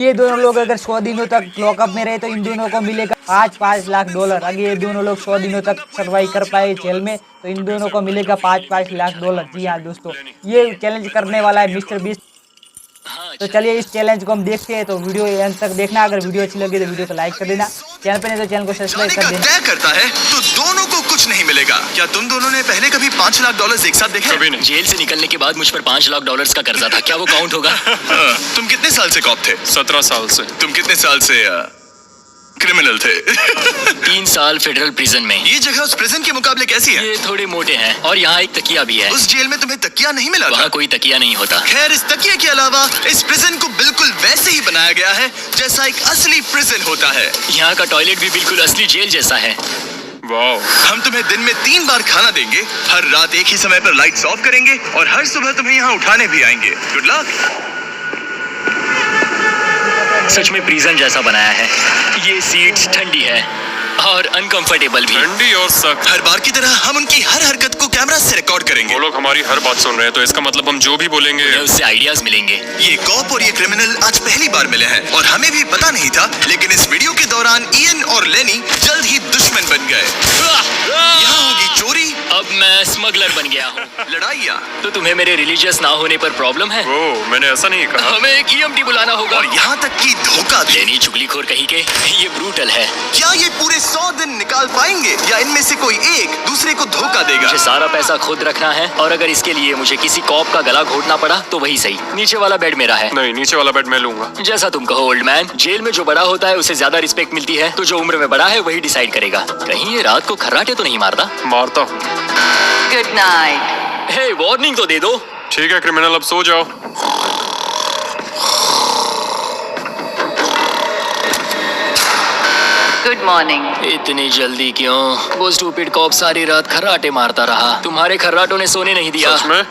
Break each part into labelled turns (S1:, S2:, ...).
S1: ये दोनों लोग अगर 100 दिनों तक लॉकअप में रहे तो इन दोनों को मिलेगा 5-5 लाख डॉलर। अगर ये दोनों लोग 100 दिनों तक सर्वाइव कर पाए जेल में तो इन दोनों को मिलेगा 5-5 लाख डॉलर। जी हाँ दोस्तों, ये चैलेंज करने वाला है मिस्टर बीस्ट। तो चलिए इस चैलेंज को हम देखते हैं। तो वीडियो अंत तक देखना। अगर वीडियो अच्छी लगी तो वीडियो को लाइक कर देना, चैनल पे नहीं तो चैनल को सब्सक्राइब कर देना।
S2: तय करता है तो दोनों को कुछ नहीं मिलेगा। क्या तुम दोनों ने पहले कभी 5 लाख डॉलर एक साथ देखे?
S3: कभी नहीं। जेल से निकलने के बाद मुझ पर 5 लाख डॉलर्स का कर्जा था, क्या वो काउंट होगा?
S2: तुम कितने साल से कॉप थे?
S3: 17 साल से।
S2: तुम कितने साल से क्रिमिनल थे?
S3: 3 साल फेडरल प्रिजन में।
S2: ये जगह उस प्रिजन के मुकाबले कैसी है?
S3: ये थोड़े मोटे हैं और यहाँ एक तकिया भी है।
S2: उस जेल में तुम्हें तकिया नहीं मिला था?
S3: वहाँ कोई तकिया नहीं होता।
S2: खैर, इस तकिए के अलावा इस प्रिजन को बिल्कुल वैसे ही बनाया गया है जैसा एक असली प्रिजन होता है।
S3: यहाँ का टॉयलेट भी बिल्कुल असली जेल जैसा है।
S2: हम तुम्हें दिन में 3 बार खाना देंगे, हर रात एक ही समय पर लाइट्स ऑफ करेंगे और हर सुबह तुम्हें यहाँ उठाने भी आएंगे। Good luck.
S3: सच में प्रिजन जैसा बनाया है। ये सीट्स ठंडी है और अनकंफर्टेबल भी।
S4: ठंडी और सख्त।
S2: हर बार की तरह हम उनकी हर हरकत को कैमरा से रिकॉर्ड करेंगे।
S4: वो लोग हमारी हर बात सुन रहे हैं, तो इसका मतलब हम जो भी बोलेंगे
S3: उससे आइडियाज मिलेंगे।
S2: ये कॉप और ये क्रिमिनल आज पहली बार मिले हैं और हमें भी पता नहीं था, लेकिन इस वीडियो के दौरान इयन और लेनी जल्द ही दुश्मन बन गए। यहाँ होगी चोरी।
S3: अब मैं स्मगलर बन गया हूँ।
S2: लड़ाइयाँ।
S3: तो तुम्हें मेरे रिलीजियस ना होने पर प्रॉब्लम है?
S4: वो मैंने ऐसा नहीं कहा।
S3: हमें एक EMT बुलाना होगा।
S2: और यहाँ तक कि धोखा भी।
S3: लेनी चुगलीखोर कहीं के, ये ब्रूटल है।
S2: क्या ये पूरे 100 दिन निकाल पाएंगे या इनमें से कोई एक दूसरे को धोखा देगा?
S3: मुझे सारा पैसा खुद रखना है और अगर इसके लिए मुझे किसी कॉप का गला घोटना पड़ा तो वही सही। नीचे वाला बेड मेरा है।
S4: नहीं, नीचे वाला बेड मैं लूंगा।
S3: जैसा तुम कहो ओल्ड मैन। जेल में जो बड़ा होता है उसे ज्यादा रिस्पेक्ट मिलती है, तो जो उम्र में बड़ा है वही डिसाइड करेगा। कहीं ये रात को खर्राटे तो नहीं मारता?
S4: मारता हूँ।
S5: Good night.
S3: हे, वार्निंग तो दे दो।
S4: ठीक है क्रिमिनल, अब सो जाओ।
S5: Good morning.
S3: इतनी जल्दी क्यों? वो स्टूपिड कॉप सारी रात खर्राटे मारता रहा। तुम्हारे खर्राटों ने सोने नहीं दिया।
S4: सच में?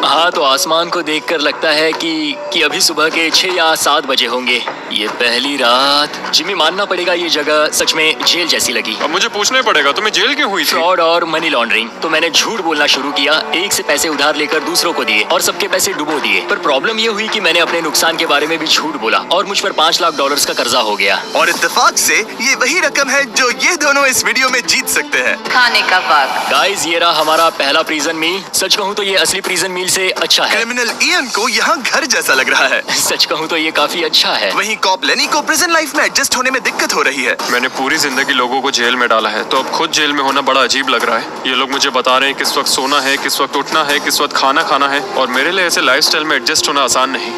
S3: हाँ, तो आसमान को देखकर लगता है कि अभी सुबह के 6 या 7 बजे होंगे। ये पहली रात। जिमी, मानना पड़ेगा ये जगह सच में जेल जैसी लगी।
S4: अब मुझे पूछना ही पड़ेगा, तुम्हें जेल क्यों हुई थी?
S3: फ्रॉड और मनी लॉन्ड्रिंग। तो मैंने झूठ बोलना शुरू किया, एक से पैसे उधार लेकर दूसरों को दिए और सबके पैसे डुबो दिए। पर प्रॉब्लम ये हुई कि मैंने अपने नुकसान के बारे में भी झूठ बोला और मुझ पर 5 लाख डॉलर्स का कर्जा हो गया।
S2: और इत्तेफाक से ये वही रकम है जो ये दोनों इस वीडियो में जीत सकते हैं।
S5: खाने का वक्त।
S3: गाइस, ये रहा हमारा पहला प्रिजन मील। सच कहूँ तो ये असली प्रिजन मील से अच्छा है।
S2: क्रिमिनल इयन को यहाँ घर जैसा लग रहा है।
S3: सच कहूँ तो ये काफी अच्छा है।
S2: वहीं कॉप लेनी को प्रिजन लाइफ में एडजस्ट होने में दिक्कत हो रही है।
S4: मैंने पूरी जिंदगी लोगों को जेल में डाला है, तो अब खुद जेल में होना बड़ा अजीब लग रहा है। ये लोग मुझे बता रहे हैं किस वक्त सोना है, किस वक्त उठना है, किस वक्त खाना खाना है, और मेरे लिए ऐसे लाइफस्टाइल में एडजस्ट होना आसान नहीं।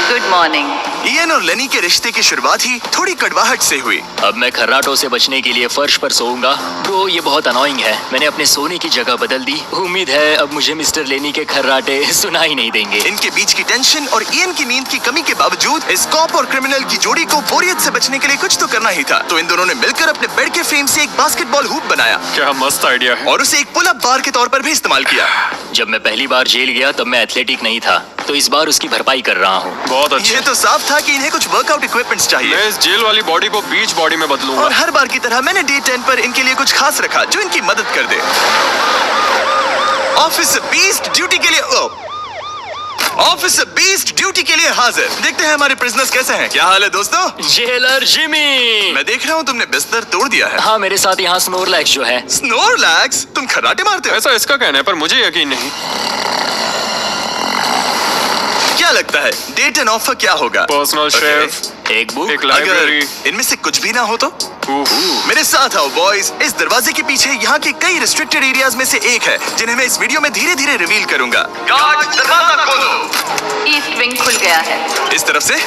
S5: Good morning.
S2: इयन और लेनी के रिश्ते की शुरुआत ही थोड़ी कड़वाहट से हुई।
S3: अब मैं खर्राटों से बचने के लिए फर्श पर सोऊंगा। ब्रो, ये बहुत अनोइंग है। मैंने अपने सोने की जगह बदल दी। उम्मीद है अब मुझे मिस्टर लेनी के खर्राटे सुनाई नहीं देंगे।
S2: इनके बीच की टेंशन और इयन की नींद की कमी के बावजूद इस कॉप और क्रिमिनल की जोड़ी को बोरियत से बचने के लिए कुछ तो करना ही था। तो इन दोनों ने मिलकर अपने बेड के फ्रेम से एक बास्केटबॉल हूप बनाया।
S4: क्या मस्त आइडिया है।
S2: और उसे एक पुल अप बार के तौर पर भी इस्तेमाल किया।
S3: जब मैं पहली बार जेल गया तब मैं एथलेटिक नहीं था, तो इस बार उसकी भरपाई कर रहा हूँ।
S4: बहुत अच्छा।
S2: ये तो साफ था कि इन्हें कुछ वर्कआउट इक्विपमेंट्स चाहिए।
S4: मैं इस जेल वाली बॉडी को बीच बॉडी में बदलूंगा।
S2: और हर बार की तरह मैंने डे 10 पर इनके लिए कुछ खास रखा जो इनकी मदद कर दे। ऑफिसर बीस्ट ड्यूटी के लिए ऑफिसर बीस्ट ड्यूटी के लिए हाजिर। देखते हैं हमारे प्रिजनर्स कैसे हैं। क्या हाल है दोस्तों?
S3: Jailer Jimmy.
S2: मैं देख रहा हूँ तुमने बिस्तर तोड़ दिया है।
S3: हाँ, मेरे साथ यहाँ स्नोरलैक्स जो है।
S2: स्नोरलैक्स? तुम खर्राटे मारते हो?
S4: ऐसा इसका कहना है, पर मुझे यकीन नहीं।
S2: क्या लगता है डे 10 ऑफर क्या होगा?
S4: पर्सनल शेफ,
S3: एक बुक,
S4: एक लाइब्रेरी।
S2: अगर इनमें से कुछ भी ना हो तो? मेरे साथ आओ बॉयज। इस दरवाजे के पीछे यहाँ के कई रिस्ट्रिक्टेड एरियाज में से एक है जिन्हें मैं इस वीडियो में धीरे धीरे रिवील करूंगा। गार्ड, दरवाजा खोलो।
S5: ईस्ट विंग खुल गया है।
S2: इस तरफ से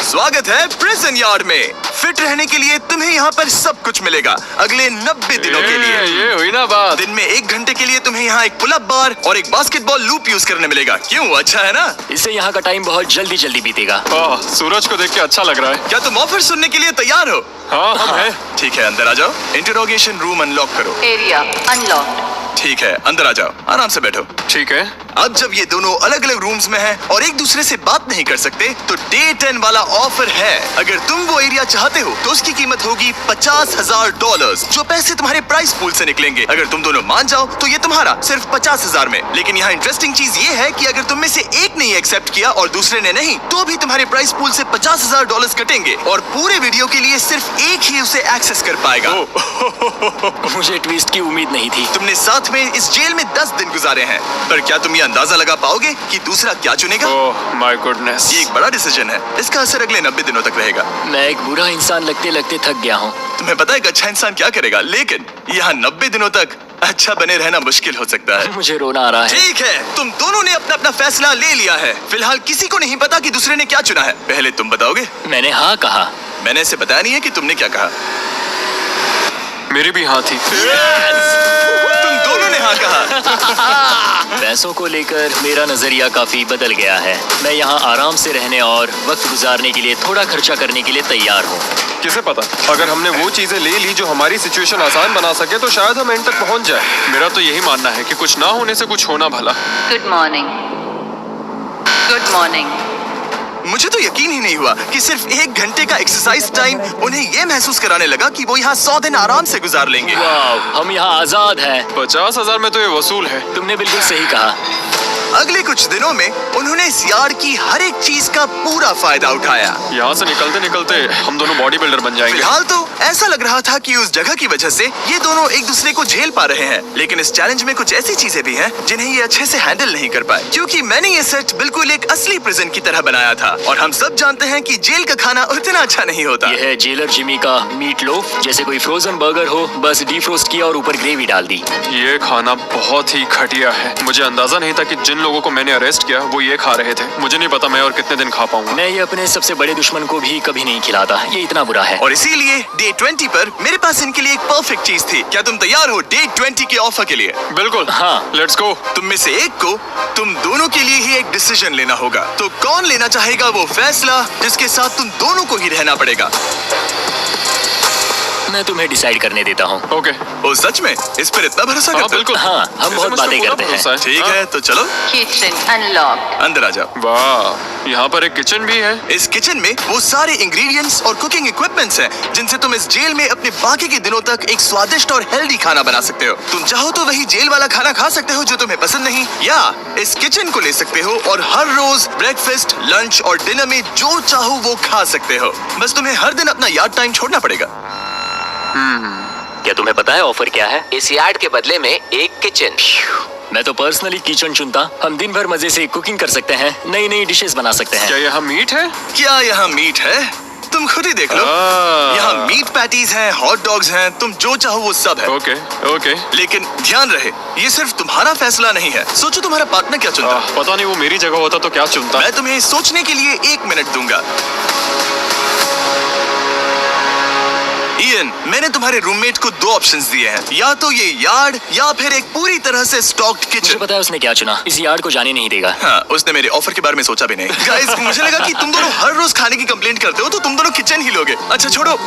S2: स्वागत है प्रिजन यार्ड में। फिट रहने के लिए तुम्हें यहाँ पर सब कुछ मिलेगा अगले 90 दिनों के लिए।
S4: ये हुई ना बात।
S2: दिन में 1 घंटे के लिए तुम्हें यहाँ एक पुल अप बार और एक बास्केटबॉल लूप यूज करने मिलेगा। क्यों, अच्छा है ना?
S3: इससे यहाँ का टाइम बहुत जल्दी जल्दी बीतेगा।
S4: सूरज को देख के अच्छा लग रहा है।
S2: क्या तुम ऑफर सुनने के लिए तैयार हो?
S4: हाँ, हम हैं।
S2: ठीक है, अंदर आ जाओ। इंटरोगेशन रूम अनलॉक करो।
S5: Area unlocked.
S2: ठीक है, अंदर आ जाओ। आराम से बैठो।
S4: ठीक है।
S2: अब जब ये दोनों अलग अलग रूम्स में हैं और एक दूसरे से बात नहीं कर सकते, तो डे 10 वाला ऑफर है। अगर तुम वो एरिया चाहते हो तो उसकी कीमत होगी $50,000, जो पैसे तुम्हारे प्राइस पूल से निकलेंगे। अगर तुम दोनों मान जाओ तो ये तुम्हारा सिर्फ 50,000 में। लेकिन यहाँ इंटरेस्टिंग चीज ये है कि अगर तुम में से एक ने एक्सेप्ट किया और दूसरे ने नहीं, तो भी तुम्हारे प्राइस पूल से $50,000 कटेंगे और पूरे वीडियो के लिए सिर्फ एक ही उसे एक्सेस कर पाएगा।
S3: मुझे ट्विस्ट की उम्मीद नहीं थी।
S2: तुमने साथ में इस जेल में 10 दिन गुजारे हैं, पर क्या तुम ये अंदाजा लगा पाओगे कि दूसरा क्या चुनेगा?
S4: Oh my goodness.
S2: ये एक बड़ा डिसीजन है। इसका असर अगले 90 दिनों तक रहेगा।
S3: मैं एक बुरा इंसान लगते लगते थक गया हूँ।
S2: तुम्हें पता है एक अच्छा इंसान क्या करेगा, लेकिन यहाँ 90 दिनों तक अच्छा बने रहना मुश्किल हो सकता है।
S3: मुझे रोना आ रहा है।
S2: ठीक है, तुम दोनों ने अपना अपना फैसला ले लिया है। फिलहाल किसी को नहीं पता कि दूसरे ने क्या चुना है। पहले तुम बताओगे?
S3: मैंने हाँ कहा।
S2: मैंने इसे बताया नहीं है कि तुमने क्या कहा।
S4: मेरी भी हाँ थी।
S2: तुम दोनों ने हाँ कहा।
S3: पैसों को लेकर मेरा नजरिया काफी बदल गया है। मैं यहाँ आराम से रहने और वक्त गुजारने के लिए थोड़ा खर्चा करने के लिए तैयार हूँ।
S4: किसे पता, अगर हमने वो चीजें ले ली जो हमारी सिचुएशन आसान बना सके तो शायद हम एंड तक पहुंच जाए। मेरा तो यही मानना है कि कुछ ना होने से कुछ होना भला।
S5: Good morning. Good morning.
S2: मुझे तो यकीन ही नहीं हुआ कि सिर्फ 1 घंटे का एक्सरसाइज टाइम उन्हें ये महसूस कराने लगा कि वो यहाँ 100 दिन आराम से गुजार लेंगे।
S3: वाह, हम यहाँ आजाद हैं।
S4: 50,000 में तो ये वसूल है।
S3: तुमने बिल्कुल सही कहा।
S2: अगले कुछ दिनों में उन्होंने इस यार्ड की हर एक चीज का पूरा फायदा उठाया।
S4: यहाँ से निकलते निकलते हम दोनों बॉडी बिल्डर बन जाएंगे।
S2: फिलहाल तो ऐसा लग रहा था कि उस जगह की वजह से ये दोनों एक दूसरे को झेल पा रहे हैं, लेकिन इस चैलेंज में कुछ ऐसी चीजें भी हैं जिन्हें ये अच्छे से हैंडल नहीं कर पाए, क्योंकि मैंने ये सेट बिल्कुल एक असली प्रिजन की तरह बनाया था और हम सब जानते हैं कि जेल का खाना उतना अच्छा नहीं होता।
S3: यह है जेलर जिमी का मीट लोफ, जैसे कोई फ्रोजन बर्गर हो, बस डीफ्रोस्ट किया और ऊपर ग्रेवी डाल दी।
S4: ये खाना बहुत ही घटिया है। मुझे अंदाजा नहीं था कि जिन लोगों को मैंने अरेस्ट किया वो ये खा रहे थे। मुझे नहीं पता मैं और कितने दिन खा पाऊंगा।
S3: मैं ये अपने सबसे बड़े दुश्मन को भी कभी नहीं खिलाता, ये इतना बुरा है।
S2: और इसीलिए डे 20 पर मेरे पास इनके लिए एक परफेक्ट चीज थी। क्या तुम तैयार हो डे 20 के ऑफर के लिए?
S4: बिल्कुल,
S3: हाँ।
S4: Let's go.
S2: तुम में से एक को तुम दोनों के लिए ही एक डिसीजन लेना होगा। तो कौन लेना चाहेगा वो फैसला जिसके साथ तुम दोनों को ही रहना पड़ेगा?
S3: मैं तुम्हें डिसाइड करने देता हूँ।
S4: ओके।
S2: ओ सच में? इस पर इतना भरोसा
S4: हाँ
S2: करते हो?
S4: बिल्कुल।
S3: हाँ, हम
S4: इसे
S3: बहुत
S4: मुझ पे
S3: बातें
S4: पूरा
S3: करते हैं।
S4: भरोसा है।
S2: ठीक
S4: हाँ।
S2: है, तो चलो
S5: Kitchen unlocked.
S2: अंदर आ जाओ।
S4: वाह, यहाँ पर एक किचन भी है।
S2: इस किचन में वो सारे इंग्रेडिएंट्स और कुकिंग इक्विपमेंट्स हैं जिनसे तुम इस जेल में अपने बाकी के दिनों तक एक स्वादिष्ट और हेल्दी खाना बना सकते हो। तुम चाहो तो वही जेल वाला खाना खा सकते हो जो तुम्हें पसंद नहीं, या इस किचन को ले सकते हो और हर रोज ब्रेकफास्ट, लंच और डिनर में जो चाहो वो खा सकते हो। बस तुम्हें हर दिन अपना यार्ड टाइम छोड़ना पड़ेगा।
S3: क्या तुम्हें पता है ऑफर क्या है?
S6: इस यार्ड के बदले में एक किचन।
S3: मैं तो पर्सनली किचन चुनता। हम दिन भर मजे से कुकिंग कर सकते हैं, नई नई डिशेस बना सकते हैं।
S4: क्या यहाँ मीट है?
S2: क्या यहाँ मीट है? तुम खुद ही देख लो। यहाँ मीट पैटीज हैं, हॉट डॉग्स हैं, तुम जो चाहो वो सब है।
S4: Okay okay.
S2: लेकिन ध्यान रहे, ये सिर्फ तुम्हारा फैसला नहीं है। सोचो तुम्हारा पार्टनर क्या चुनता।
S4: पता नहीं वो मेरी जगह होता तो क्या चुनता।
S2: मैं तुम्हें सोचने के लिए 1 मिनट दूंगा। इयन, मैंने तुम्हारे रूममेट को 2 ऑप्शंस दिए हैं, या तो ये यार्ड या फिर एक पूरी तरह से स्टॉक्ड
S3: मुझे
S2: किचन।
S3: पता है उसने क्या चुना। इस यार्ड को जाने नहीं देगा।
S2: हाँ, उसने मेरे ऑफर के बारे में सोचा भी नहीं। गाइस, मुझे लगा कि तुम दोनों हर रोज खाने की कंप्लेंट करते हो तो तुम दोनों किचन ही लोगे। अच्छा छोड़ो,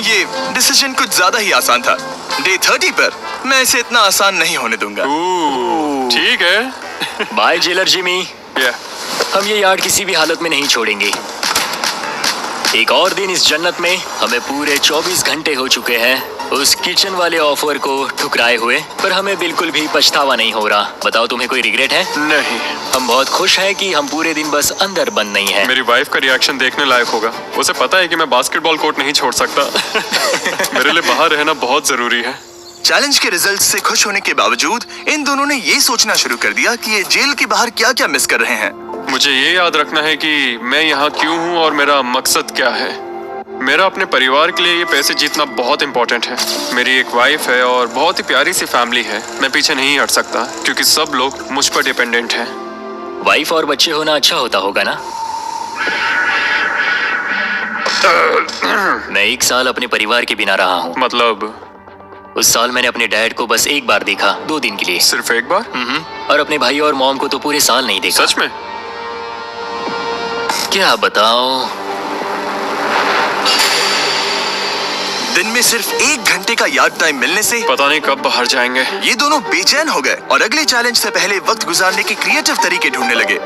S2: ये डिसीजन कुछ ज्यादा ही आसान था। डे 30 पर मैं इसे इतना आसान नहीं होने दूंगा।
S4: ठीक है।
S3: Bye jailer Jimmy.
S4: Yeah.
S3: हम ये यार्ड किसी भी हालत में नहीं छोड़ेंगे। एक और दिन इस जन्नत में। हमें पूरे 24 घंटे हो चुके हैं उस किचन वाले ऑफर को ठुकराए हुए, पर हमें बिल्कुल भी पछतावा नहीं हो रहा। बताओ, तुम्हें कोई रिग्रेट है?
S4: नहीं।
S3: हम बहुत खुश हैं कि हम पूरे दिन बस अंदर बंद नहीं हैं।
S4: मेरी वाइफ का रिएक्शन देखने लायक होगा। उसे पता है कि मैं बास्केटबॉल कोर्ट नहीं छोड़ सकता। मेरे लिए बाहर रहना बहुत जरूरी है।
S2: चैलेंज के रिजल्ट से खुश होने के बावजूद इन दोनों ने ये सोचना शुरू कर दिया कि ये जेल के बाहर क्या क्या मिस कर रहे हैं।
S4: मुझे ये याद रखना है कि मैं यहाँ क्यों हूँ और मेरा मकसद क्या है। मेरा अपने परिवार के लिए ये पैसे जीतना बहुत इंपॉर्टेंट है। मेरी एक वाइफ है और बहुत ही प्यारी सी फैमिली है। मैं पीछे नहीं हट सकता क्योंकि सब लोग मुझ पर डिपेंडेंट हैं।
S3: वाइफ और बच्चे होना अच्छा होता होगा ना? मैं 1 साल अपने परिवार के बिना रहा हूँ।
S4: मतलब?
S3: उस साल मैंने अपने डैड को बस 1 बार देखा, 2 दिन के लिए।
S4: सिर्फ 1 बार?
S3: और अपने भाई और मॉम को तो पूरे साल नहीं देखा।
S4: सच में?
S3: क्या बताओ।
S2: दिन में सिर्फ 1 घंटे का यार्ड टाइम मिलने से
S4: पता नहीं कब बाहर जाएंगे।
S2: ये दोनों बेचैन हो गए और अगले चैलेंज से पहले वक्त गुजारने के क्रिएटिव तरीके ढूंढने लगे।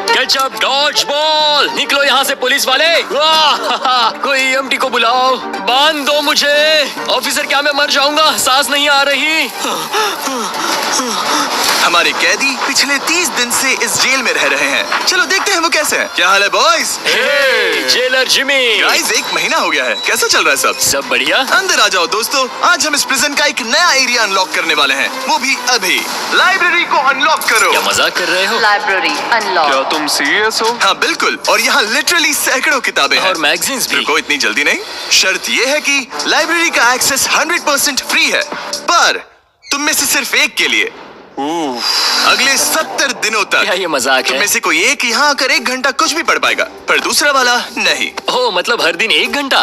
S3: कैचअप डॉज बॉल, निकलो यहाँ से पुलिस वाले। वाह, कोई EMT को बुलाओ, बांध दो मुझे। ऑफिसर क्या मैं मर जाऊंगा, सांस नहीं आ रही।
S2: हमारे कैदी पिछले 30 दिन से इस जेल में रह रहे हैं। चलो देखते हैं वो कैसे हैं। क्या हाल है बॉयज?
S3: Jailer Jimmy.
S2: गाइस 1 महीना हो गया है, कैसा चल रहा है सब?
S3: सब बढ़िया।
S2: अंदर आ जाओ दोस्तों, आज हम इस प्रिजन का एक नया एरिया अनलॉक करने वाले हैं, वो भी अभी। लाइब्रेरी को अनलॉक करो।
S3: क्या मजाक कर रहे हो?
S5: Library
S4: क्या
S5: unlocked.
S4: तुम सीरियस हो?
S2: हाँ बिल्कुल, और यहाँ लिटरली सैकड़ों किताबें हैं।
S3: और मैगजीन्स भी।
S2: रुको, इतनी जल्दी नहीं। शर्त ये है कि लाइब्रेरी का एक्सेस 100% फ्री है, पर तुम में से सिर्फ एक के लिए अगले 70 दिनों
S3: क्या
S2: तक।
S3: ये मजाक
S2: तुम
S3: है?
S2: में से कोई एक यहाँ आकर 1 घंटा कुछ भी पढ़ पाएगा, पर दूसरा वाला नहीं।
S3: ओह, मतलब हर दिन 1 घंटा?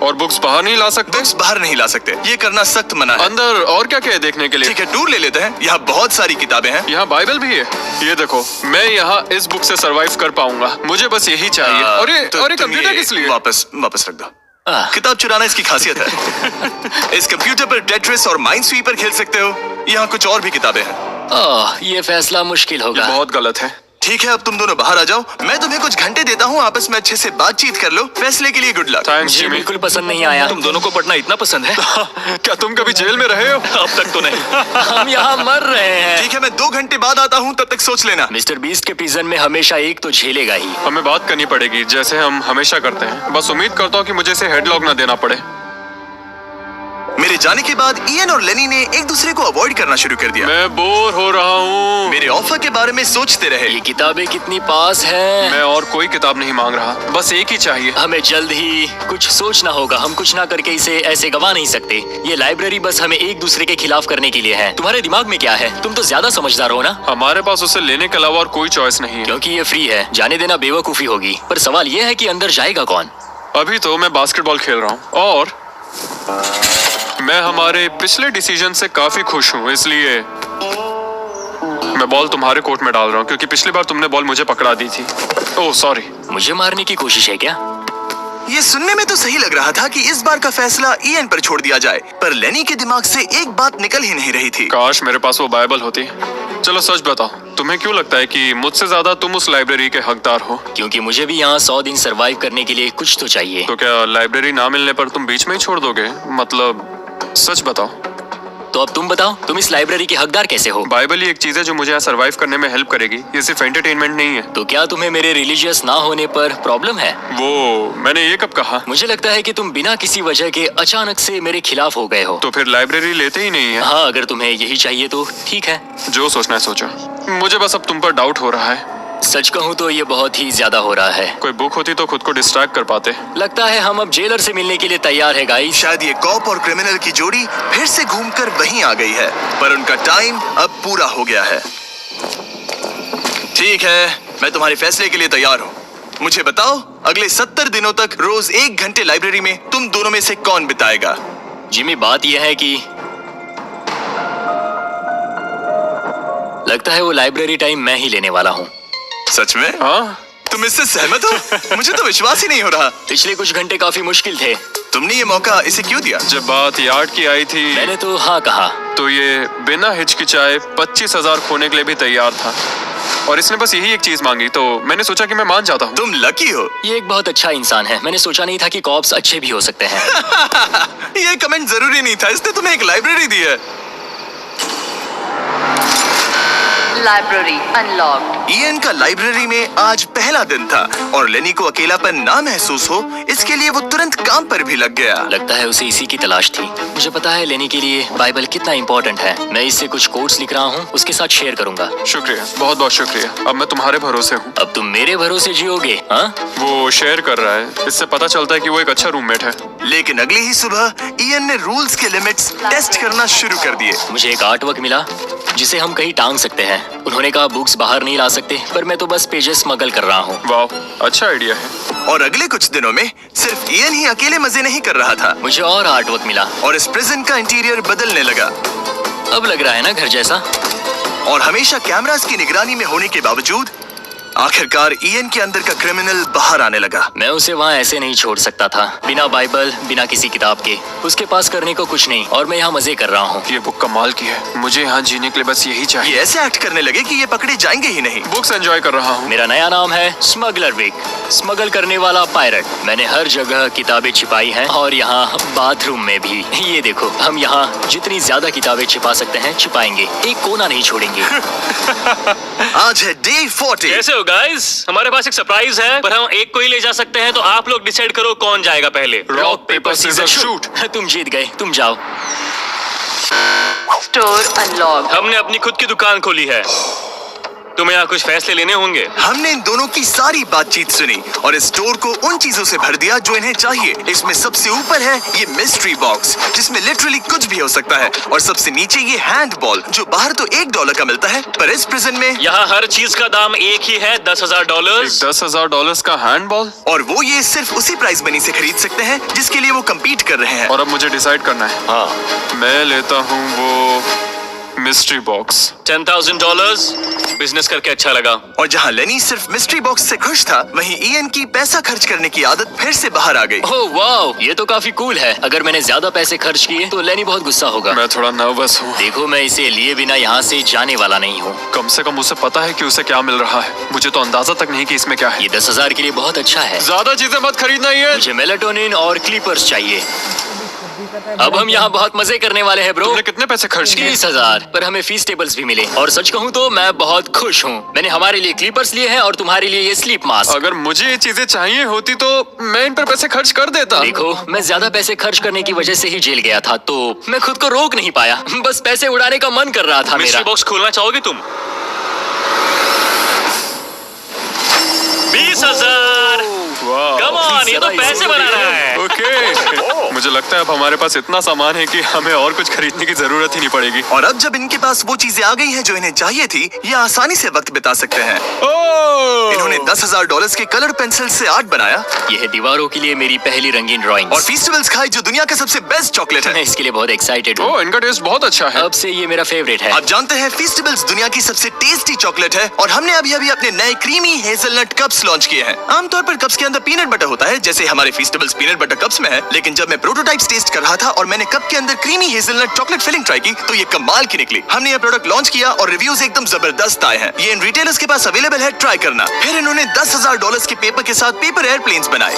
S4: और बुक्स बाहर नहीं ला सकते?
S2: बुक्स बाहर नहीं ला सकते, ये करना सख्त मना है।
S4: अंदर और क्या क्या है देखने के लिए?
S2: ठीक है, टूर ले लेते हैं, यहाँ बहुत सारी किताबें हैं।
S4: यहाँ बाइबल भी है। ये देखो, मैं यहाँ इस बुक से सरवाइव कर पाऊंगा, मुझे बस यही चाहिए। और ये
S2: तुम
S4: कंप्यूटर
S2: ये
S4: किस लिए?
S2: वापस रख दो। किताब चुराना इसकी खासियत है। इस कंप्यूटर पर टेट्रिस और माइंड स्वीपर खेल सकते हो। यहाँ कुछ और भी किताबें हैं।
S3: ओह, ये फैसला मुश्किल
S4: ये
S3: होगा।
S4: बहुत गलत है।
S2: ठीक है, अब तुम दोनों बाहर आ जाओ, मैं तुम्हें कुछ घंटे देता हूँ, आपस में अच्छे से बातचीत कर लो। फैसले के लिए गुड लक।
S4: थैंक्स
S3: मुझे
S4: जिमी।
S3: बिल्कुल पसंद नहीं आया।
S6: तुम दोनों को पढ़ना इतना पसंद है?
S4: क्या तुम कभी जेल में रहे हो?
S6: अब तक तो नहीं।
S3: हम यहाँ मर रहे हैं।
S2: ठीक है, मैं 2 घंटे बाद आता हूँ, तब तक सोच लेना।
S3: मिस्टर बीस्ट के प्रिजन में हमेशा एक तो झेलेगा ही।
S4: हमें बात करनी पड़ेगी, जैसे हम हमेशा करते हैं। बस उम्मीद करता हूँ कि मुझे इसे हेडलॉक ना देना पड़े।
S2: मेरे जाने के बाद इयन और लेनी ने एक दूसरे को अवॉइड करना शुरू कर दिया।
S4: मैं बोर हो रहा हूँ।
S2: मेरे ऑफर के बारे में सोचते रहे।
S3: ये किताबें कितनी पास हैं।
S4: मैं और कोई किताब नहीं मांग रहा, बस एक ही चाहिए।
S3: हमें जल्द ही कुछ सोचना होगा, हम कुछ ना करके इसे ऐसे गवा नहीं सकते। ये लाइब्रेरी बस हमें एक दूसरे के खिलाफ करने के लिए है। तुम्हारे दिमाग में क्या है? तुम तो ज्यादा समझदार हो ना।
S4: हमारे पास उसे लेने के अलावा और कोई चॉइस नहीं है।
S3: क्योंकि ये फ्री है, जाने देना बेवकूफी होगी। पर सवाल ये है कि अंदर जाएगा कौन?
S4: अभी तो मैं बास्केटबॉल खेल रहा हूँ और मैं हमारे पिछले डिसीजन से काफी खुश हूँ, इसलिए मैं बॉल तुम्हारे कोर्ट में डाल रहा हूँ, क्योंकि पिछली बार तुमने बॉल मुझे पकड़ा दी थी। Oh sorry.
S3: मुझे मारने की कोशिश है क्या?
S2: ये सुनने में तो सही लग रहा था कि इस बार का फैसला इयन पर छोड़ दिया जाए, पर लेनी के दिमाग से एक बात निकल ही नहीं रही थी।
S4: काश मेरे पास वो बाइबल होती। चलो सच बताओ, तुम्हें क्यों लगता है कि मुझसे ज्यादा तुम उस लाइब्रेरी के हकदार हो?
S3: क्योंकि मुझे भी यहाँ 100 दिन सरवाइव करने के लिए कुछ तो चाहिए।
S4: तो क्या लाइब्रेरी ना मिलने पर तुम बीच में ही छोड़ दोगे? मतलब सच बताओ।
S3: तो अब तुम बताओ, तुम इस लाइब्रेरी के हकदार कैसे हो?
S4: बाइबल ही एक चीज है जो मुझे यहाँ सरवाइव करने में हेल्प करेगी, ये सिर्फ एंटरटेनमेंट नहीं है।
S3: तो क्या तुम्हें मेरे रिलीजियस ना होने पर प्रॉब्लम है?
S4: वो मैंने ये कब कहा?
S3: मुझे लगता है कि तुम बिना किसी वजह के अचानक से मेरे खिलाफ हो गए हो।
S4: तो फिर लाइब्रेरी लेते ही नहीं है।
S3: हाँ, अगर तुम्हें यही चाहिए तो ठीक है।
S4: जो सोचना है सोचो, मुझे बस अब तुम पर डाउट हो रहा है।
S3: सच कहूँ तो ये बहुत ही ज्यादा हो रहा है।
S4: कोई बुक होती तो खुद को डिस्ट्रैक्ट कर पाते।
S3: लगता है हम अब जेलर से मिलने के लिए तैयार है गाइस।
S2: शायद ये कॉप और क्रिमिनल की जोड़ी फिर से घूमकर वहीं आ गई है, पर उनका टाइम अब पूरा हो गया है। ठीक है, मैं तुम्हारे फैसले के लिए तैयार हूँ। मुझे बताओ, अगले 70 दिनों तक रोज 1 घंटे लाइब्रेरी में तुम दोनों में से कौन बिताएगा?
S3: जिमी, बात यह है कि लगता है वो लाइब्रेरी टाइम मैं ही लेने वाला हूँ।
S2: सच में?
S4: हाँ,
S2: तुम इससे सहमत हो? मुझे तो विश्वास ही नहीं हो रहा।
S3: पिछले कुछ घंटे काफी मुश्किल थे।
S2: तुमने ये मौका इसे क्यों दिया?
S4: जब बात यार्ड की आई थी
S3: मैंने तो हाँ कहा।
S4: तो ये बिना हिचकिचाए 25,000 खोने के लिए भी तैयार था, और इसने बस यही एक चीज मांगी, तो मैंने सोचा कि मैं मान जाता हूँ।
S2: तुम लकी हो।
S3: ये एक बहुत अच्छा इंसान है। मैंने सोचा नहीं था कि कॉप्स अच्छे भी हो सकते हैं।
S2: ये कमेंट जरूरी नहीं था, इसने तुम्हें एक लाइब्रेरी दी है।
S5: Library unlocked.
S2: इयन का लाइब्रेरी में आज पहला दिन था और लेनी को अकेलापन ना महसूस हो, इसके लिए वो तुरंत काम पर भी लग गया।
S3: लगता है उसे इसी की तलाश थी। मुझे पता है लेनी के लिए बाइबल कितना इम्पोर्टेंट है। मैं इससे कुछ कोट्स लिख रहा हूँ, उसके साथ शेयर करूंगा।
S4: शुक्रिया, बहुत बहुत शुक्रिया। अब मैं तुम्हारे भरोसे हूँ।
S3: अब तुम मेरे भरोसे जियोगे? हाँ,
S4: वो शेयर कर रहा है, इससे पता चलता है कि वो एक अच्छा रूममेट है।
S2: लेकिन अगली ही सुबह इयन ने रूल्स के लिमिट्स टेस्ट करना शुरू कर दिए।
S3: मुझे एक आर्ट वर्क मिला जिसे हम कहीं टांग सकते हैं। उन्होंने कहा बुक्स बाहर नहीं ला सकते, पर मैं तो बस पेजेस स्मगल कर रहा हूँ।
S4: वाह, अच्छा आइडिया है।
S2: और अगले कुछ दिनों में सिर्फ इयन ही अकेले मजे नहीं कर रहा था,
S3: मुझे और आर्ट वर्क मिला
S2: और इस प्रिजन का इंटीरियर बदलने लगा।
S3: अब लग रहा है ना घर जैसा।
S2: और हमेशा कैमरास की निगरानी में होने के बावजूद आखिरकार ईएन के अंदर का क्रिमिनल बाहर आने लगा।
S3: मैं उसे वहाँ ऐसे नहीं छोड़ सकता था, बिना बाइबल, बिना किसी किताब के। उसके पास करने को कुछ नहीं और मैं यहाँ मजे कर रहा हूँ।
S4: ये बुक कमाल की है, मुझे यहाँ जीने के लिए बस यही
S2: ये
S4: चाहिए।
S2: ऐसे एक्ट करने लगे कि ये पकड़े जाएंगे ही नहीं।
S4: बुक्स एंजॉय कर रहा हूँ।
S3: मेरा नया नाम है स्मगलर विक, स्मगल करने वाला पायरट। मैंने हर जगह किताबें छिपाई हैं और यहाँ बाथरूम में भी। ये देखो, हम यहाँ जितनी ज्यादा किताबें छिपा सकते हैं छिपाएंगे, एक कोना नहीं छोड़ेंगे।
S2: आज है डे 40।
S6: कैसे हो गाइस? हमारे पास एक सरप्राइज है, पर हम एक को ही ले जा सकते हैं, तो आप लोग डिसाइड करो कौन जाएगा पहले।
S4: Rock paper scissor shoot.
S3: तुम जीत गए, तुम जाओ।
S5: Store unlocked.
S6: हमने अपनी खुद की दुकान खोली है, तुम्हें यहाँ कुछ फैसले लेने होंगे।
S2: हमने इन दोनों की सारी बातचीत सुनी और इस स्टोर को उन चीजों से भर दिया जो इन्हें चाहिए। इसमें सबसे ऊपर है ये मिस्ट्री बॉक्स, जिसमें लिटरली कुछ भी हो सकता है, और सबसे नीचे ये हैंड बॉल जो बाहर तो $1 का मिलता है, पर इस प्रिजन में
S6: यहाँ हर चीज का दाम एक ही है, $10,000।
S4: $10,000 का हैंडबॉल।
S2: और वो ये सिर्फ उसी प्राइस मनी से खरीद सकते हैं जिसके लिए वो कम्पीट कर रहे हैं।
S4: और अब मुझे डिसाइड करना है।
S3: हाँ,
S4: मैं लेता हूँ वो मिस्ट्री बॉक्स।
S6: $10,000। बिजनेस करके अच्छा लगा।
S2: और जहाँ लेनी सिर्फ मिस्ट्री बॉक्स से खुश था, वहीं ईएन की पैसा खर्च करने की आदत फिर से बाहर आ गई।
S3: ओह वाओ, ये तो काफी कूल है। अगर मैंने ज्यादा पैसे खर्च किए तो लेनी बहुत गुस्सा होगा।
S4: मैं थोड़ा नर्वस हूँ।
S3: देखो, मैं इसे लिए बिना यहाँ से जाने वाला नहीं हूँ।
S4: कम से कम उसे पता है कि उसे क्या मिल रहा है। मुझे तो अंदाजा तक नहीं कि इसमें क्या है।
S3: ये 10,000 के लिए बहुत अच्छा है।
S4: ज्यादा चीजें मत खरीदना ये।
S3: मुझे मेलाटोनिन और क्लीपर्स चाहिए। अब हम यहाँ बहुत मजे करने वाले हैं ब्रो।
S4: तुमने कितने पैसे खर्च किए?
S3: 30,000, पर हमें फीस टेबल्स भी मिले। और सच कहूँ तो मैं बहुत खुश हूँ। मैंने हमारे लिए क्लीपर्स लिए हैं और तुम्हारे लिए ये स्लीप मास्क।
S4: अगर मुझे ये चीजें चाहिए होती तो मैं इन पर पैसे खर्च कर देता।
S3: देखो, मैं ज्यादा पैसे खर्च करने की वजह से ही जेल गया था, तो मैं खुद को रोक नहीं पाया। बस पैसे उड़ाने का मन कर रहा था मेरा।
S6: मिस्ट्री बॉक्स खोलना चाहोगे तुम? 20,000।
S4: वाह।
S6: कम ऑन, ये तो पैसे बना रहा है।
S4: ओके। मुझे लगता है अब हमारे पास इतना सामान है कि हमें और कुछ खरीदने की जरूरत ही नहीं पड़ेगी।
S2: और अब जब इनके पास वो चीजें आ गई हैं जो इन्हें चाहिए थी, ये आसानी से वक्त बिता सकते हैं।
S4: ओह!
S2: इन्होंने $10,000 के कलर पेंसिल से आर्ट बनाया
S3: ये है दीवारों के लिए मेरी पहली रंगीन ड्राइंग।
S2: और फेस्टिवल्स खाई जो दुनिया का सबसे बेस्ट चॉकलेट
S3: मैं
S2: है।
S3: इसके लिए बहुत एक्साइटेड हूँ।
S4: ओह, इनका टेस्ट बहुत अच्छा है।
S3: अब से ये मेरा फेवरेट है।
S2: आप जानते हैं फेस्टिवल्स दुनिया की सबसे टेस्टी चॉकलेट है, और हमने अभी अभी अपने नए क्रीमी हेजलनट कप्स लॉन्च किए हैं। आमतौर पर कप्स के अंदर पीनट बटर होता है, जैसे हमारे फेस्टिवल्स पीनट बटर कप्स में है, लेकिन जब मैं प्रोटोटाइप्स टेस्ट कर रहा था और मैंने कप के अंदर creamy hazelnut chocolate filling try की, तो ये कमाल की निकली। हमने ये प्रोडक्ट लॉन्च किया और रिव्यूज एकदम जबरदस्त आए हैं। ये इन रिटेलर्स के पास अवेलेबल है, ट्राई करना। फिर इन्होंने $10,000 के पेपर के साथ पेपर एयरप्लेन्स बनाए।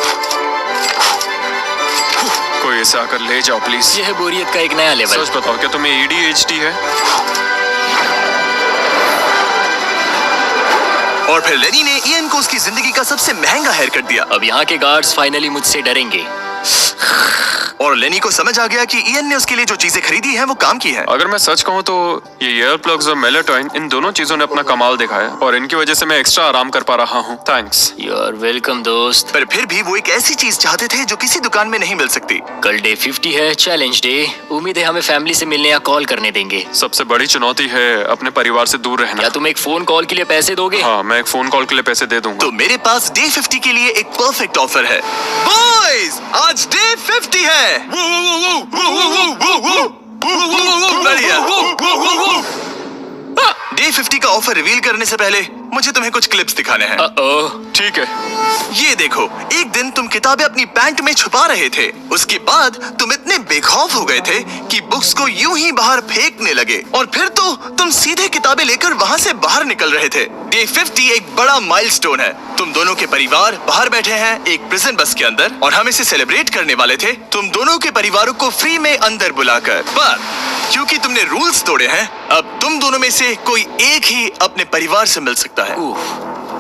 S4: कोई इसे आकर ले जाओ प्लीज।
S3: ये है बोरियत का एक नया लेवल।
S4: सच बताओ, क्या तुम्हें ADHD है?
S2: और फिर लेनी ने ईएन को उसकी जिंदगी का सबसे महंगा हेयर कट दिया।
S3: अब यहाँ के गार्ड्स फाइनली मुझसे डरेंगे।
S2: और लेनी को समझ आ गया कि ईएन ने उसके लिए जो चीजें खरीदी हैं वो काम की है।
S4: अगर मैं सच कहूँ तो ये ईयर प्लग्स और मेलाटोनिन, इन दोनों चीजों ने अपना कमाल दिखाया और इनकी वजह से मैं एक्स्ट्रा आराम कर पा रहा हूँ। थैंक्स।
S3: यू आर वेलकम दोस्त।
S2: पर फिर भी वो एक ऐसी चीज चाहते थे जो किसी दुकान में नहीं मिल सकती।
S3: कल डे 50 है, चैलेंज डे। उम्मीद है हमें फैमिली से मिलने या कॉल करने देंगे।
S4: सबसे बड़ी चुनौती है अपने परिवार से दूर रहना।
S3: क्या तुम एक फोन कॉल के लिए पैसे दोगे?
S4: हाँ, मैं एक फोन कॉल के लिए पैसे दे दूंगा।
S2: तो मेरे पास डे 50 के लिए एक परफेक्ट ऑफर है। बॉयज, आज डे 50 है। बढ़िया। डे 50 का ऑफर रिवील करने से पहले मुझे तुम्हें कुछ क्लिप्स दिखाने हैं।
S4: ठीक है।
S2: ये देखो, एक दिन तुम किताबें अपनी पैंट में छुपा रहे थे, उसके बाद तुम इतने बेखौफ हो गए थे कि बुक्स को यूं ही बाहर फेंकने लगे, और फिर तो तुम सीधे किताबें लेकर वहां से बाहर निकल रहे थे। डे 50 एक बड़ा माइलस्टोन है। तुम दोनों के परिवार बाहर बैठे हैं एक प्रिजन बस के अंदर, और हम इसे सेलिब्रेट करने वाले थे तुम दोनों के परिवारों को फ्री में अंदर बुलाकर। पर क्योंकि तुमने रूल्स तोड़े हैं, अब तुम दोनों में से कोई एक ही अपने परिवार से मिल सकता है।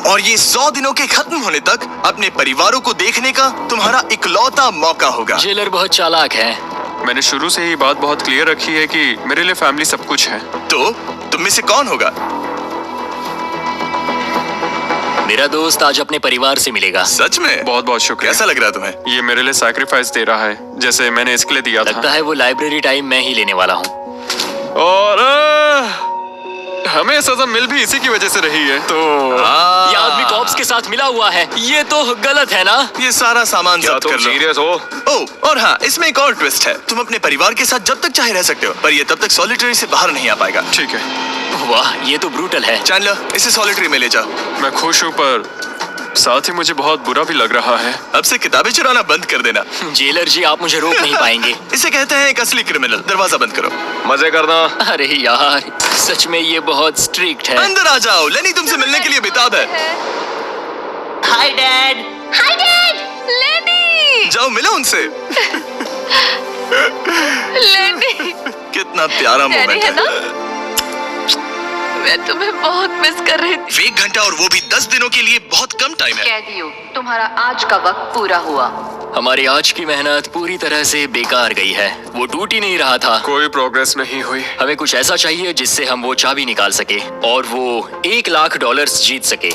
S2: और ये 100 दिनों के खत्म होने तक अपने परिवारों को देखने का तुम्हारा इकलौता मौका होगा।
S3: जेलर बहुत चालाक है।
S4: मैंने शुरू से ही बात बहुत क्लियर रखी है कि मेरे लिए फैमिली सब कुछ है।
S2: तो तुम में से कौन होगा?
S3: मेरा दोस्त आज अपने परिवार से मिलेगा।
S2: सच में?
S4: बहुत बहुत शुक्रिया।
S2: कैसा लग रहा है तुम्हें?
S4: ये मेरे लिए सैक्रिफाइस दे रहा है, जैसे मैंने इसके लिए दिया
S3: लगता
S4: था।
S3: है वो लाइब्रेरी टाइम मैं ही लेने वाला हूँ।
S4: और हमें सजा मिल भी इसी की वजह से रही है, तो
S3: ये आदमी कॉप्स के साथ मिला हुआ है, ये तो गलत है ना?
S2: ये सारा सामान
S4: क्या
S2: जब्त
S4: तुम
S2: कर लो।
S4: सीरियस हो?
S2: ओह, और हाँ, इसमें एक और ट्विस्ट है। तुम अपने परिवार के साथ जब तक चाहे रह सकते हो, पर ये तब तक सॉलिटरी से बाहर नहीं आ पाएगा।
S4: ठीक है,
S3: वाह, ये तो ब्रूटल है।
S2: चैंडलर, इसे सॉलिटरी में ले जाओ।
S4: मैं खुश हूँ, पर साथ ही मुझे बहुत बुरा भी लग रहा है।
S2: अब से किताबें चुराना बंद कर देना।
S3: जेलर जी, आप मुझे रोक नहीं पाएंगे।
S2: इसे कहते हैं एक असली क्रिमिनल। दरवाजा बंद करो।
S4: मजे करना।
S3: अरे यार, सच में ये बहुत स्ट्रिक्ट है।
S2: अंदर आ जाओ, लेनी तुमसे मिलने के लिए बेताब है।
S3: Hi dad.
S5: हाय डैड, लेनी।
S2: जाओ मिलो उनसे।
S5: लेनी,
S2: कितना प्यारा
S5: डैडी
S2: मोमेंट
S5: है
S2: है।
S5: ना? मैं तुम्हें बहुत मिस कर रही थी।
S2: 1 घंटा और वो भी 10 दिनों के लिए बहुत कम टाइम है।
S5: कैदियों, तुम्हारा आज का वक्त पूरा हुआ।
S3: हमारी आज की मेहनत पूरी तरह से बेकार गई है। वो टूट ही नहीं रहा था।
S4: कोई प्रोग्रेस नहीं हुई।
S3: हमें कुछ ऐसा चाहिए जिससे हम वो चाबी निकाल सके और वो $1,00,000 जीत सके।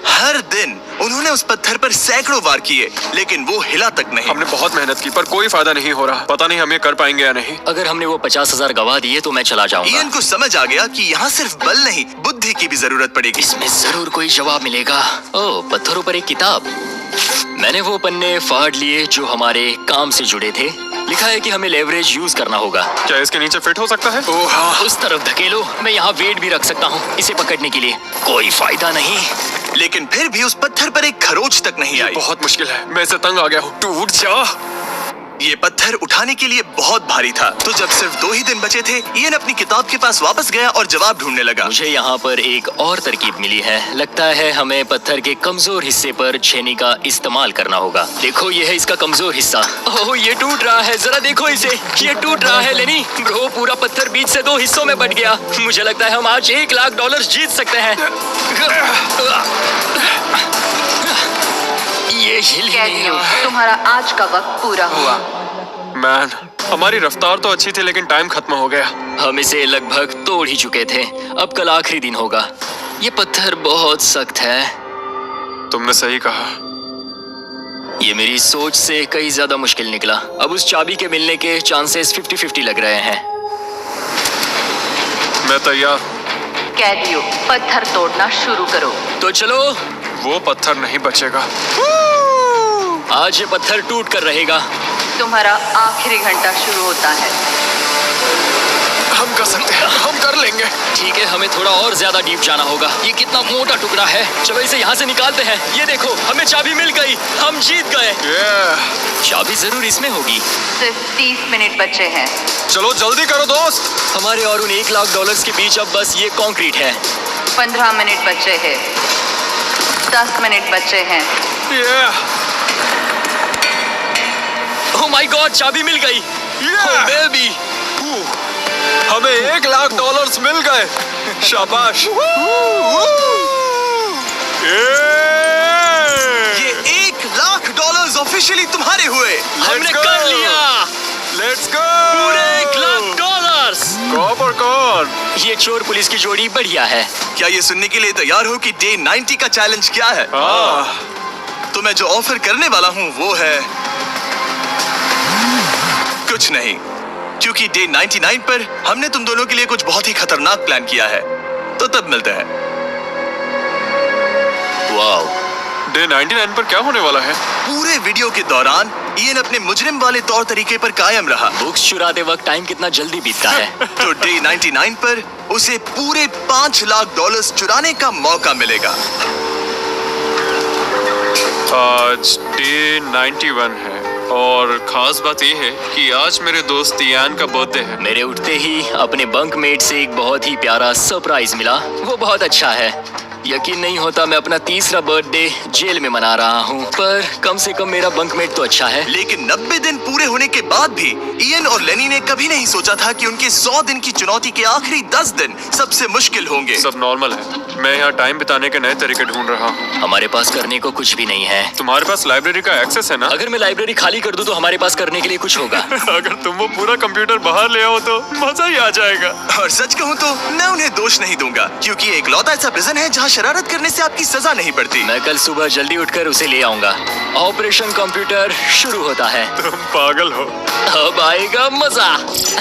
S2: हर दिन उन्होंने उस पत्थर पर सैकड़ों वार किए, लेकिन वो हिला तक नहीं।
S4: हमने बहुत मेहनत की, पर कोई फायदा नहीं हो रहा। पता नहीं हम ये कर पाएंगे या नहीं।
S3: अगर हमने वो 50,000 गवा दिए तो मैं चला जाऊंगा।
S2: इयन को समझ आ गया कि यहाँ सिर्फ बल नहीं, बुद्धि की भी जरूरत पड़ेगी।
S3: इसमें जरूर कोई जवाब मिलेगा। ओह, पत्थरों पर एक किताब। मैंने वो पन्ने फाड़ लिए जो हमारे काम से जुड़े थे। लिखा है कि हमें लेवरेज यूज करना होगा।
S4: क्या इसके नीचे फिट हो सकता है?
S2: ओह हाँ।
S3: उस तरफ धकेलो, मैं यहाँ वेट भी रख सकता हूँ इसे पकड़ने के लिए। कोई फायदा नहीं।
S2: लेकिन फिर भी उस पत्थर पर एक खरोच तक नहीं आई।
S4: बहुत मुश्किल है, मैं इसे तंग आ गया हूँ। टूट जा।
S2: ये पत्थर उठाने के लिए बहुत भारी था। तो जब सिर्फ 2 ही दिन बचे थे, इयन अपनी किताब के पास वापस गया और जवाब ढूंढने लगा।
S3: मुझे यहाँ पर एक और तरकीब मिली है। लगता है हमें पत्थर के कमजोर हिस्से पर छेनी का इस्तेमाल करना होगा। देखो, ये है इसका कमजोर हिस्सा। ओह, ये टूट रहा है, जरा देखो इसे। ये टूट रहा है लेनी। ब्रो, पूरा पत्थर बीच से 2 हिस्सों में बट गया। मुझे लगता है हम आज $1,00,000 जीत सकते हैं। ये हिल ही नहीं
S5: कैदियों,
S3: रहा।
S5: तुम्हारा आज का वक्त पूरा हुआ।
S4: मैन, हमारी रफ्तार तो अच्छी थी, लेकिन टाइम खत्म हो गया।
S3: हम इसे लगभग तोड़ ही चुके थे। अब कल आखिरी दिन होगा। ये पत्थर बहुत सख्त है।
S4: तुमने सही कहा।
S3: ये मेरी सोच से कहीं ज्यादा मुश्किल निकला। अब उस चाबी के मिलने के चांसेस 50-50 लग रहे हैं।
S4: मैं तैयार।
S5: कैदियों, पत्थर तोड़ना शुरू करो।
S3: तो चलो,
S4: वो पत्थर नहीं बचेगा।
S3: आज ये पत्थर टूट कर रहेगा।
S5: तुम्हारा आखिरी घंटा शुरू होता है।
S4: हम कर सकते हैं, हम कर लेंगे।
S3: ठीक है, हमें थोड़ा और ज्यादा डीप जाना होगा। ये कितना मोटा टुकड़ा है। चलो इसे यहाँ से निकालते हैं। ये देखो, हमें चाबी मिल गई। हम जीत गए। चाबी जरूर इसमें होगी।
S5: सिर्फ 30 मिनट बचे हैं।
S4: चलो जल्दी करो दोस्त।
S3: हमारे और उन $1,00,000 के बीच अब बस ये कंक्रीट है।
S5: 15 मिनट बचे हैं। 10 मिनट बचे हैं।
S3: ओह माय गॉड, चाबी मिल गई। ओह बेबी,
S4: हमें $1,00,000 मिल गए। शाबाश।
S2: ये $1,00,000 ऑफिशियली तुम्हारे हुए।
S3: हमने कर लिया।
S4: Let's go.
S3: पूरे $1,00,000।
S4: कौन और कौन?
S3: ये चोर पुलिस की जोड़ी बढ़िया है।
S2: क्या ये सुनने के लिए तैयार हो कि डे 90 का चैलेंज क्या है? तो मैं जो ऑफर करने वाला हूँ वो है कुछ नहीं, क्योंकि डे 99 पर हमने तुम दोनों के लिए कुछ बहुत ही खतरनाक प्लान किया है। तो तब मिलते हैं।
S3: वाओ,
S4: डे 99 पर क्या होने वाला है?
S2: पूरे वीडियो के दौरान इयन अपने मुजरिम वाले तौर तरीके पर कायम रहा।
S3: बुक्स चुराते वक्त टाइम कितना जल्दी बीतता है।
S2: तो डे 99 पर उसे पूरे $5,00,000 चुराने का मौका मिलेगा।
S4: आज डे 91 है और खास बात यह है कि आज मेरे दोस्त इयान का बर्थडे है।
S3: मेरे उठते ही अपने बंकमेट से एक बहुत ही प्यारा सरप्राइज मिला। वो बहुत अच्छा है। यकीन नहीं होता मैं अपना 3रा बर्थडे जेल में मना रहा हूँ, पर कम से कम मेरा बंकमेट तो अच्छा है।
S2: लेकिन 90 दिन पूरे होने के बाद भी इयन और लेनी ने कभी नहीं सोचा था कि उनके 100 दिन की चुनौती के आखिरी 10 दिन सबसे मुश्किल होंगे।
S4: सब नॉर्मल है। मैं यहाँ टाइम बिताने के नए तरीके ढूंढ रहा हूँ।
S3: हमारे पास करने को कुछ भी नहीं है।
S4: तुम्हारे पास लाइब्रेरी का एक्सेस है ना?
S3: अगर मैं लाइब्रेरी खाली कर दूं तो हमारे पास करने के लिए कुछ होगा।
S4: अगर तुम वो पूरा कंप्यूटर बाहर ले आओ तो मजा ही आ जाएगा।
S2: और सच कहूँ तो मैं उन्हें दोष नहीं दूंगा, क्योंकि ये इकलौता ऐसा प्रिजन है जहाँ शरारत करने से आपकी सजा नहीं पड़ती।
S3: मैं कल सुबह जल्दी उठकर उसे ले आऊंगा। ऑपरेशन कंप्यूटर शुरू होता है।
S4: तुम पागल हो।
S3: अब आएगा मजा।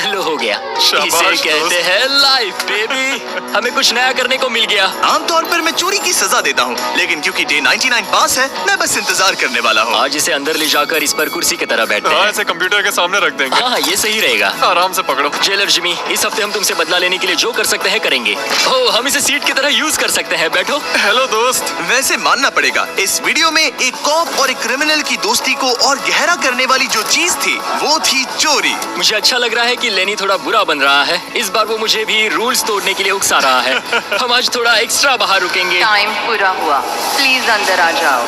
S3: लो हो गया।
S4: शाबाश
S3: इसे कहते
S4: दोस्त।
S3: हैं लाइफ बेबी। हमें कुछ नया करने को मिल गया।
S2: आमतौर पर मैं चोरी की सजा देता हूँ, लेकिन क्योंकि डे 99 पास है, मैं बस इंतजार करने वाला हूँ।
S3: आज इसे अंदर ले जाकर इस पर कुर्सी की तरह बैठते
S4: हाँ,
S3: हैं।
S4: इसे कंप्यूटर के सामने रख देंगे।
S3: हाँ ये सही रहेगा।
S4: आराम से पकड़ो।
S3: जेलर जिमी, इस हफ्ते हम तुमसे बदला लेने के लिए जो कर सकते हैं करेंगे। ओह, हम इसे सीट की तरह यूज कर सकते हैं। बैठो।
S4: हेलो दोस्त।
S2: वैसे मानना पड़ेगा, इस वीडियो में एक कॉप और एक क्रिमिनल की दोस्ती को और गहरा करने वाली जो चीज थी वो थी चोरी।
S3: मुझे अच्छा लग रहा है कि लेनी थोड़ा बुरा बन रहा है। इस बार वो मुझे भी रूल्स तोड़ने के लिए उकसा रहा है। हम आज थोड़ा एक्स्ट्रा बाहर रुकेंगे।
S5: टाइम पूरा हुआ, प्लीज अंदर आ जाओ।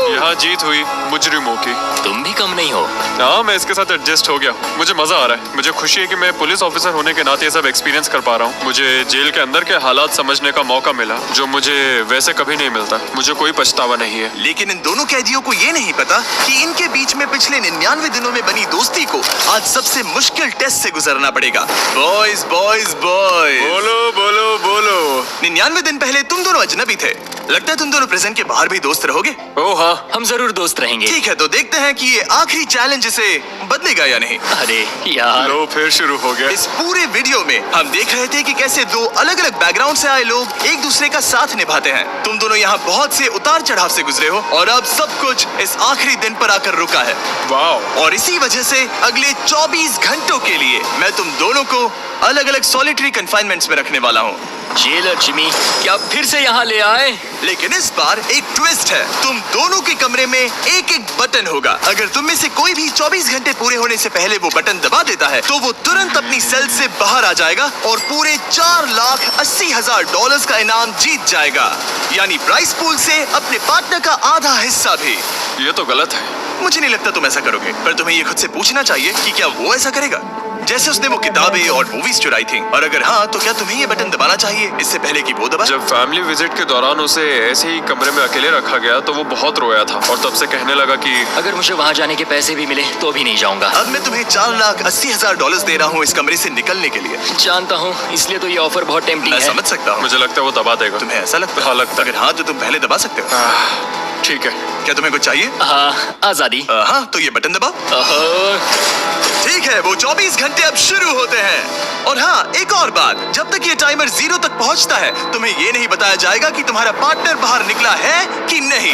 S4: यहाँ जीत हुई मुजरिमों की।
S3: तुम भी कम नहीं हो।
S4: हाँ, मैं इसके साथ एडजस्ट हो गया। मुझे मजा आ रहा है। मुझे खुशी है कि मैं पुलिस ऑफिसर होने के नाते ये सब एक्सपीरियंस कर पा रहा हूँ। मुझे जेल के अंदर के हालात समझने का मौका मिला, जो मुझे वैसे कभी नहीं मिलता। मुझे कोई पछतावा नहीं है।
S2: लेकिन इन दोनों कैदियों को ये नहीं पता कि इनके बीच में पिछले 99 दिनों में बनी दोस्ती को आज सबसे मुश्किल टेस्ट से गुजरना पड़ेगा। बॉयज बॉयज बॉयज,
S4: बोलो बोलो बोलो।
S2: 99 दिन पहले तुम दोनों अजनबी थे। लगता है तुम दोनों प्रेजेंट के बाहर भी दोस्त रहोगे।
S4: ओह हाँ।
S3: हम जरूर दोस्त रहेंगे।
S2: ठीक है, तो देखते हैं कि ये आखिरी चैलेंज इसे बदलेगा या नहीं।
S3: अरे यार।
S4: लो फिर शुरू हो गया।
S2: इस पूरे वीडियो में हम देख रहे थे कि कैसे दो अलग अलग बैकग्राउंड से आए लोग एक दूसरे का साथ निभाते हैं। तुम दोनों यहाँ बहुत से उतार चढ़ाव से गुजरे हो और अब सब कुछ इस आखिरी दिन पर आकर रुका है।
S4: वाह।
S2: और इसी वजह से अगले 24 घंटों के लिए मैं तुम दोनों को अलग अलग सॉलिटरी कन्फाइनमेंट्स में रखने वाला हूँ।
S3: जेलर जिमी, क्या फिर से यहाँ ले आए?
S2: लेकिन इस बार एक ट्विस्ट है। तुम दोनों के कमरे में एक एक बटन होगा। अगर तुम में से कोई भी 24 घंटे पूरे होने से पहले वो बटन दबा देता है तो वो तुरंत अपनी सेल से बाहर आ जाएगा और पूरे $4,80,000 का इनाम जीत जाएगा, यानी प्राइस पूल से अपने पार्टनर का आधा हिस्सा भी।
S4: ये तो गलत है।
S2: मुझे नहीं लगता तुम ऐसा करोगे, पर तुम्हें ये खुद से पूछना चाहिए कि क्या वो ऐसा करेगा, जैसे उसने वो किताबें और मूवीज चुराई थी। और अगर हाँ, तो क्या तुम्हें ये बटन दबाना चाहिए इससे पहले कि वो दबाए?
S4: जब फैमिली विजिट के दौरान उसे ऐसे ही कमरे में अकेले रखा गया तो वो बहुत रोया था और तब से कहने लगा कि
S3: अगर मुझे वहाँ जाने के पैसे भी मिले तो भी नहीं जाऊंगा।
S2: अब मैं तुम्हें $4,80,000 दे रहा हूँ इस कमरे से निकलने के लिए।
S3: जानता हूँ, इसलिए तो ये ऑफर बहुत टेम्पटिंग
S2: मैं
S3: है।
S2: समझ सकता हूँ।
S4: मुझे लगता है वो दबा देगा।
S2: तुम्हें ऐसा लगता है?
S4: हाँ, लगता है।
S2: अगर हाँ, तो तुम पहले दबा सकते हो।
S4: ठीक है।
S2: क्या तुम्हें कुछ चाहिए?
S3: हाँ, आजादी।
S2: हाँ, तो ये बटन दबाओ। ठीक है, वो 24 घंटे अब शुरू होते हैं। और हाँ, एक और बात, जब तक ये टाइमर 0 तक पहुंचता है तुम्हें ये नहीं बताया जाएगा कि तुम्हारा पार्टनर बाहर निकला है कि नहीं।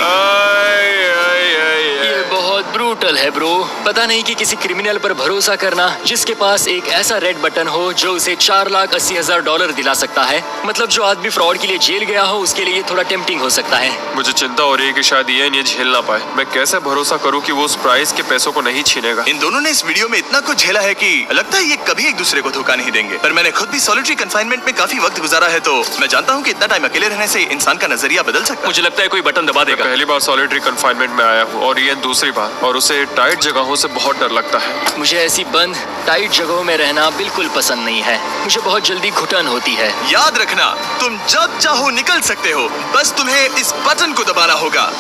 S3: ये बहुत ब्रूटल है ब्रो। पता नहीं कि किसी क्रिमिनल पर भरोसा करना जिसके पास एक ऐसा रेड बटन हो जो उसे $4,80,000 दिला सकता है। मतलब जो आदमी फ्रॉड के लिए जेल गया हो उसके लिए थोड़ा टेम्पटिंग हो सकता है।
S4: मुझे चिंता हो रही है कि शायद ये झेल ना पाए। मैं कैसे भरोसा करूं कि वो उस प्राइस के पैसों को नहीं छीनेगा।
S2: इन दोनों ने इस वीडियो में इतना कुछ झेला है कि लगता है ये कभी एक दूसरे को धोखा नहीं देंगे। पर मैंने खुद भी सॉलिटरी कन्फाइनमेंट में काफी वक्त गुजारा है, तो मैं जानता हूँ कि इतना टाइम अकेले रहने से इंसान का नजरिया बदल सकता है।
S6: मुझे लगता है कोई बटन दबा
S4: मैं
S6: देगा।
S4: पहली बार सॉलिटरी कंफाइनमेंट में आया हूँ और ये दूसरी बार, और उसे टाइट जगहों से बहुत डर लगता है।
S3: मुझे ऐसी बंद टाइट जगहों में रहना बिल्कुल पसंद नहीं है। मुझे बहुत जल्दी घुटन होती है।
S2: याद रखना, तुम जब चाहो निकल सकते हो, बस तुम्हें इस बटन को दबाना होगा।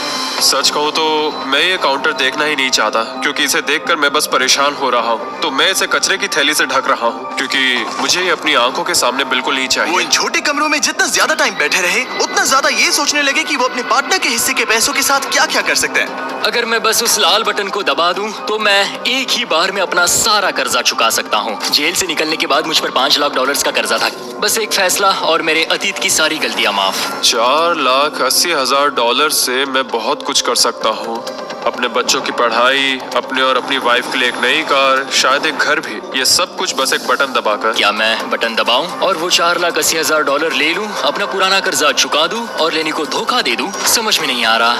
S4: सच कहूँ तो मैं ये काउंटर देखना ही नहीं चाहता, क्योंकि इसे देखकर मैं बस परेशान हो रहा हूँ। तो मैं इसे कचरे की थैली से ढक रहा हूँ, क्योंकि मुझे ये अपनी आंखों के सामने बिल्कुल नहीं
S2: वो
S4: चाहिए।
S2: इन छोटे कमरों में जितना ज्यादा टाइम बैठे रहे उतना ज्यादा ये सोचने लगे कि वो अपने पार्टनर के हिस्से के पैसों के साथ क्या क्या कर सकते हैं।
S3: अगर मैं बस उस लाल बटन को दबा दूं तो मैं एक ही बार में अपना सारा कर्जा चुका सकता हूं। जेल से निकलने के बाद मुझ पर $5,00,000 का कर्जा था। बस एक फैसला और मेरे अतीत की सारी गलतियां माफ।
S4: $4,80,000 से मैं बहुत कुछ कर सकता हूँ। अपने बच्चों की पढ़ाई, अपने और अपनी वाइफ के लिए एक नई कार, शायद एक घर भी। ये सब कुछ बस एक बटन दबाकर।
S3: क्या मैं बटन दबाऊं और वो $4,80,000 ले लूं, अपना पुराना कर्जा चुका दूं और लेनी को धोखा दे दूं? समझ में नहीं आ रहा।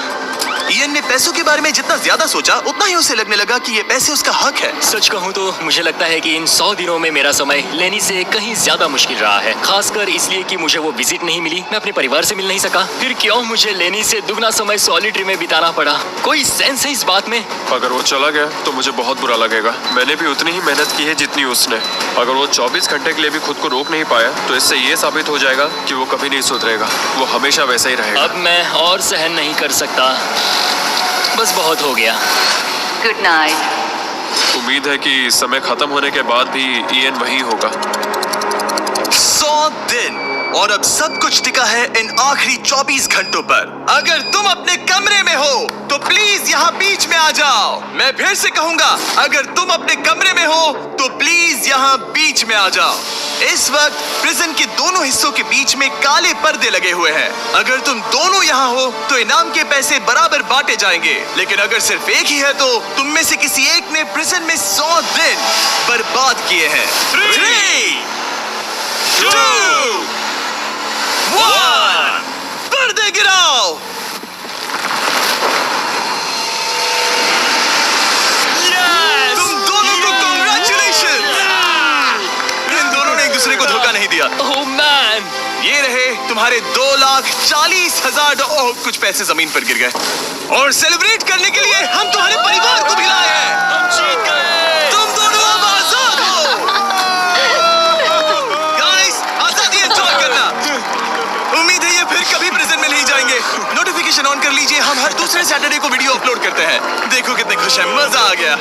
S2: इयन ने पैसों के बारे में जितना ज्यादा सोचा उतना ही उसे लगने लगा कि ये पैसे उसका हक है।
S3: सच कहूं तो मुझे लगता है कि इन 100 दिनों में मेरा समय लेनी से कहीं ज्यादा मुश्किल रहा है। खासकर इसलिए कि मुझे वो विजिट नहीं मिली, मैं अपने परिवार से मिल नहीं सका। फिर क्यों मुझे लेनी से दुगना समय सॉलिटरी में बिताना पड़ा? कोई सेंस है इस बात में?
S4: अगर वो चला गया तो मुझे बहुत बुरा लगेगा। मैंने भी उतनी ही मेहनत की है जितनी उसने। अगर वो 24 घंटे के लिए भी खुद को रोक नहीं पाया तो इससे ये साबित हो जाएगा कि वो कभी नहीं सुधरेगा। वो हमेशा वैसा ही रहेगा।
S3: अब मैं और सहन नहीं कर सकता। बस बहुत हो गया।
S5: Good night.
S4: उम्मीद है कि समय खत्म होने के बाद भी इयन वही होगा।
S2: 100 दिन और अब सब कुछ टिका है इन आखिरी 24 घंटों पर। अगर तुम अपने कमरे में हो तो प्लीज यहाँ बीच में आ जाओ। मैं फिर से कहूंगा, अगर तुम अपने कमरे में हो तो प्लीज यहाँ बीच में आ जाओ। इस वक्त प्रिजन के दोनों हिस्सों के बीच में काले पर्दे लगे हुए हैं। अगर तुम दोनों यहाँ हो तो इनाम के पैसे बराबर बांटे जाएंगे, लेकिन अगर सिर्फ एक ही है तो तुम में से किसी एक ने प्रिजन में 100 दिन बर्बाद किए हैं। 3, 2, 1 पर्दे गिराओ। तुम दोनों को कांग्रेचुलेशन। इन दोनों ने एक दूसरे को धोखा नहीं दिया।
S3: ओह मैन,
S2: ये रहे तुम्हारे 2,40,000 और कुछ पैसे जमीन पर गिर गए। और सेलिब्रेट करने के लिए हम तुम्हारे परिवार को भी लाए हैं।
S3: हम जीत गए।
S2: तुम दोनों अब आजाद हो। गाइस, आजादी एंजॉय करना। उम्मीद है ये फिर कभी प्रिजन में नहीं जाएंगे। नोटिफिकेशन ऑन कर लीजिए, हम हर दूसरे सैटरडे को वीडियो अपलोड करते हैं। देखो कितने खुश हैं, मजा आ गया।